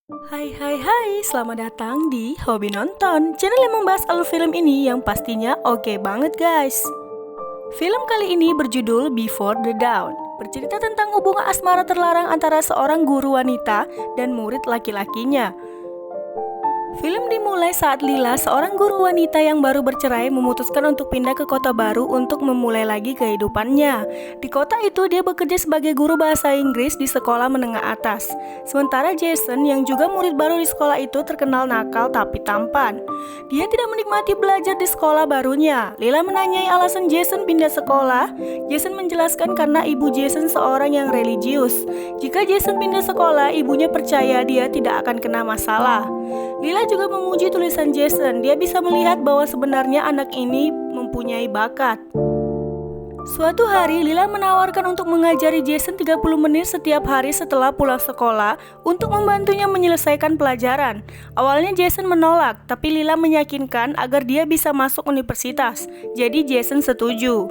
Hai hai hai, selamat datang di Hobi Nonton, channel yang membahas alur film ini yang pastinya oke banget guys. Film kali ini berjudul Before the Dawn, bercerita tentang hubungan asmara terlarang antara seorang guru wanita dan murid laki-lakinya. Film dimulai saat Lila, seorang guru wanita yang baru bercerai, memutuskan untuk pindah ke kota baru untuk memulai lagi kehidupannya. Di kota itu, dia bekerja sebagai guru bahasa Inggris di sekolah menengah atas. Sementara Jason, yang juga murid baru di sekolah itu, terkenal nakal tapi tampan. Dia tidak menikmati belajar di sekolah barunya. Lila menanyai alasan Jason pindah sekolah. Jason menjelaskan karena ibu Jason seorang yang religius. Jika Jason pindah sekolah, ibunya percaya dia tidak akan kena masalah. Lila juga memuji tulisan Jason. Dia bisa melihat bahwa sebenarnya anak ini mempunyai bakat. Suatu hari, Lila menawarkan untuk mengajari Jason 30 menit setiap hari setelah pulang sekolah untuk membantunya menyelesaikan pelajaran. Awalnya Jason menolak, tapi Lila meyakinkan agar dia bisa masuk universitas. Jadi Jason setuju.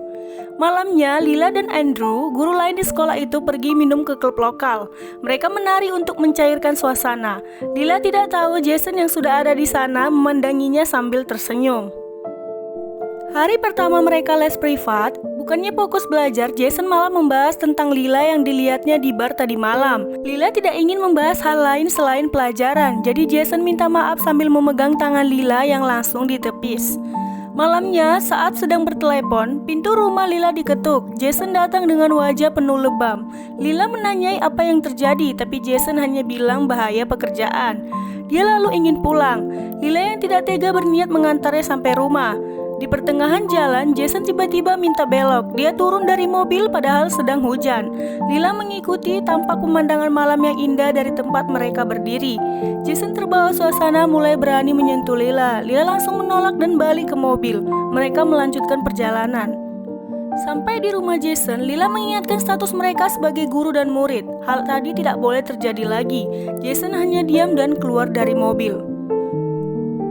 Malamnya, Lila dan Andrew, guru lain di sekolah itu, pergi minum ke klub lokal. Mereka menari untuk mencairkan suasana. Lila tidak tahu Jason yang sudah ada di sana memandanginya sambil tersenyum. Hari pertama mereka les privat, bukannya fokus belajar, Jason malah membahas tentang Lila yang dilihatnya di bar tadi malam. Lila tidak ingin membahas hal lain selain pelajaran, jadi Jason minta maaf sambil memegang tangan Lila yang langsung ditepis. Malamnya, saat sedang bertelepon, pintu rumah Lila diketuk. Jason datang dengan wajah penuh lebam. Lila menanyai apa yang terjadi, tapi Jason hanya bilang bahaya pekerjaan. Dia lalu ingin pulang. Lila yang tidak tega berniat mengantarnya sampai rumah. Di pertengahan jalan, Jason tiba-tiba minta belok. Dia turun dari mobil padahal sedang hujan. Lila mengikuti tampak pemandangan malam yang indah dari tempat mereka berdiri. Jason terbawa suasana mulai berani menyentuh Lila. Lila langsung menolak dan balik ke mobil. Mereka melanjutkan perjalanan. Sampai di rumah Jason, Lila mengingatkan status mereka sebagai guru dan murid. Hal tadi tidak boleh terjadi lagi. Jason hanya diam dan keluar dari mobil.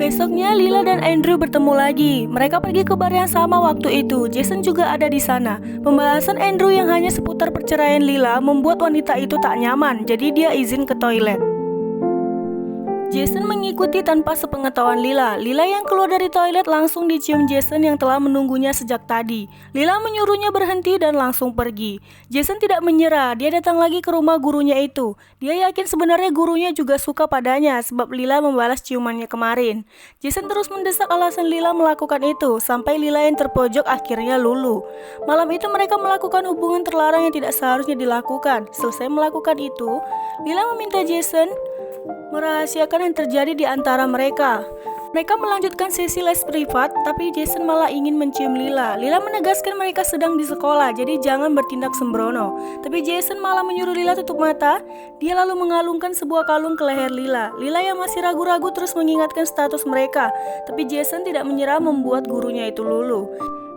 Besoknya, Lila dan Andrew bertemu lagi. Mereka pergi ke bar yang sama waktu itu. Jason juga ada di sana. Pembahasan Andrew yang hanya seputar perceraian Lila membuat wanita itu tak nyaman, jadi dia izin ke toilet. Jason mengikuti tanpa sepengetahuan Lila. Lila yang keluar dari toilet langsung dicium Jason yang telah menunggunya sejak tadi. Lila menyuruhnya berhenti dan langsung pergi. Jason tidak menyerah, dia datang lagi ke rumah gurunya itu. Dia yakin sebenarnya gurunya juga suka padanya sebab Lila membalas ciumannya kemarin. Jason terus mendesak alasan Lila melakukan itu, sampai Lila yang terpojok akhirnya luluh. Malam itu mereka melakukan hubungan terlarang yang tidak seharusnya dilakukan. Selesai melakukan itu, Lila meminta Jason merahasiakan yang terjadi di antara mereka. Mereka melanjutkan sesi les privat, tapi Jason malah ingin mencium Lila. Lila menegaskan mereka sedang di sekolah, jadi jangan bertindak sembrono. Tapi Jason malah menyuruh Lila tutup mata. Dia lalu mengalungkan sebuah kalung ke leher Lila. Lila yang masih ragu-ragu terus mengingatkan status mereka, tapi Jason tidak menyerah membuat gurunya itu luluh.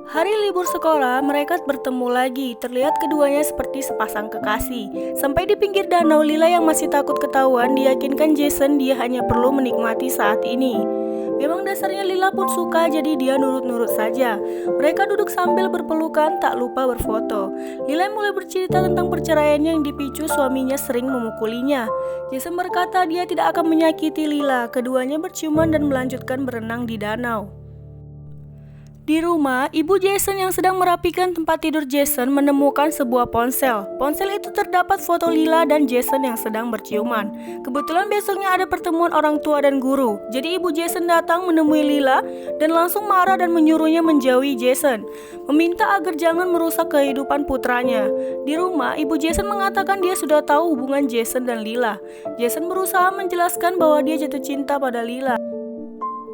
Hari libur sekolah, mereka bertemu lagi. Terlihat keduanya seperti sepasang kekasih. Sampai di pinggir danau, Lila yang masih takut ketahuan diyakinkan Jason dia hanya perlu menikmati saat ini. Memang dasarnya Lila pun suka, jadi dia nurut-nurut saja. Mereka duduk sambil berpelukan, tak lupa berfoto. Lila mulai bercerita tentang perceraiannya yang dipicu suaminya sering memukulinya. Jason berkata dia tidak akan menyakiti Lila. Keduanya berciuman dan melanjutkan berenang di danau. Di rumah, ibu Jason yang sedang merapikan tempat tidur Jason menemukan sebuah ponsel. Ponsel itu terdapat foto Lila dan Jason yang sedang berciuman. Kebetulan besoknya ada pertemuan orang tua dan guru. Jadi ibu Jason datang menemui Lila dan langsung marah dan menyuruhnya menjauhi Jason, meminta agar jangan merusak kehidupan putranya. Di rumah, ibu Jason mengatakan dia sudah tahu hubungan Jason dan Lila. Jason berusaha menjelaskan bahwa dia jatuh cinta pada Lila.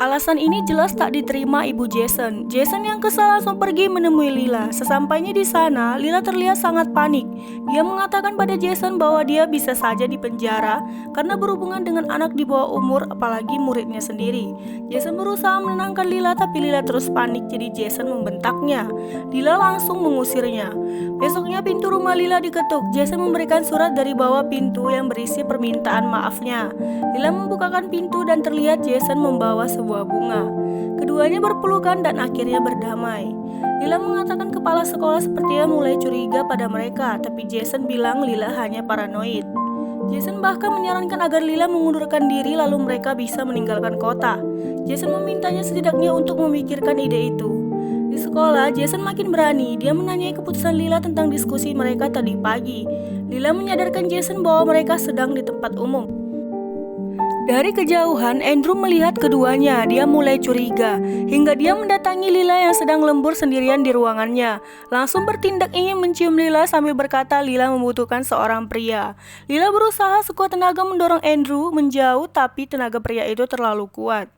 Alasan ini jelas tak diterima ibu Jason. Jason yang kesal langsung pergi menemui Lila. Sesampainya di sana, Lila terlihat sangat panik. Dia mengatakan pada Jason bahwa dia bisa saja dipenjara karena berhubungan dengan anak di bawah umur, apalagi muridnya sendiri. Jason berusaha menenangkan Lila, tapi Lila terus panik, jadi Jason membentaknya. Lila langsung mengusirnya. Besoknya pintu rumah Lila diketuk. Jason memberikan surat dari bawah pintu yang berisi permintaan maafnya. Lila membukakan pintu dan terlihat Jason membawa sebuah bunga. Keduanya berpelukan dan akhirnya berdamai. Lila mengatakan kepala sekolah sepertinya mulai curiga pada mereka, tapi Jason bilang Lila hanya paranoid. Jason bahkan menyarankan agar Lila mengundurkan diri lalu mereka bisa meninggalkan kota. Jason memintanya setidaknya untuk memikirkan ide itu. Di sekolah, Jason makin berani. Dia menanyai keputusan Lila tentang diskusi mereka tadi pagi. Lila menyadarkan Jason bahwa mereka sedang di tempat umum. Dari kejauhan, Andrew melihat keduanya. Dia mulai curiga, hingga dia mendatangi Lila yang sedang lembur sendirian di ruangannya. Langsung bertindak ingin mencium Lila sambil berkata Lila membutuhkan seorang pria. Lila berusaha sekuat tenaga mendorong Andrew menjauh, tapi tenaga pria itu terlalu kuat.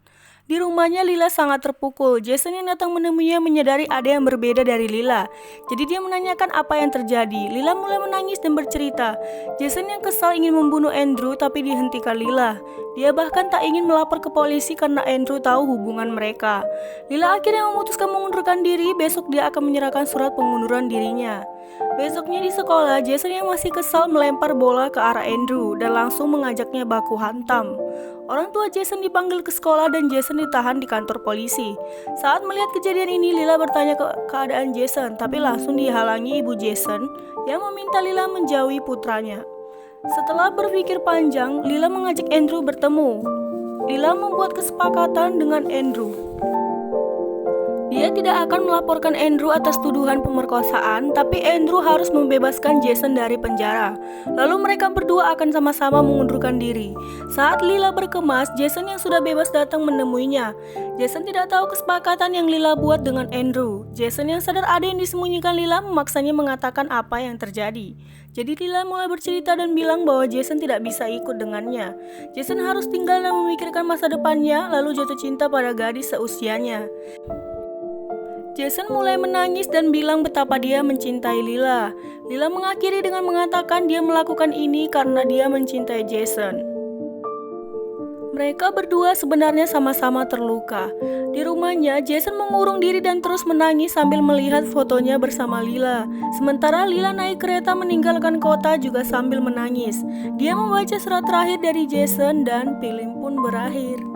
Di rumahnya, Lila sangat terpukul. Jason yang datang menemuinya menyadari ada yang berbeda dari Lila. Jadi dia menanyakan apa yang terjadi. Lila mulai menangis dan bercerita. Jason yang kesal ingin membunuh Andrew tapi dihentikan Lila. Dia bahkan tak ingin melapor ke polisi karena Andrew tahu hubungan mereka. Lila akhirnya memutuskan mengundurkan diri. Besok dia akan menyerahkan surat pengunduran dirinya. Besoknya di sekolah, Jason yang masih kesal melempar bola ke arah Andrew dan langsung mengajaknya baku hantam. Orang tua Jason dipanggil ke sekolah dan Jason ditahan di kantor polisi. Saat melihat kejadian ini, Lila bertanya ke keadaan Jason, tapi langsung dihalangi ibu Jason yang meminta Lila menjauhi putranya. Setelah berpikir panjang, Lila mengajak Andrew bertemu. Lila membuat kesepakatan dengan Andrew. Dia tidak akan melaporkan Andrew atas tuduhan pemerkosaan, tapi Andrew harus membebaskan Jason dari penjara. Lalu mereka berdua akan sama-sama mengundurkan diri. Saat Lila berkemas, Jason yang sudah bebas datang menemuinya. Jason tidak tahu kesepakatan yang Lila buat dengan Andrew. Jason yang sadar ada yang disembunyikan Lila memaksanya mengatakan apa yang terjadi. Jadi Lila mulai bercerita dan bilang bahwa Jason tidak bisa ikut dengannya. Jason harus tinggal dan memikirkan masa depannya, lalu jatuh cinta pada gadis seusianya. Jason mulai menangis dan bilang betapa dia mencintai Lila. Lila mengakhiri dengan mengatakan dia melakukan ini karena dia mencintai Jason. Mereka berdua sebenarnya sama-sama terluka. Di rumahnya, Jason mengurung diri dan terus menangis sambil melihat fotonya bersama Lila. Sementara Lila naik kereta meninggalkan kota juga sambil menangis. Dia membaca surat terakhir dari Jason dan film pun berakhir.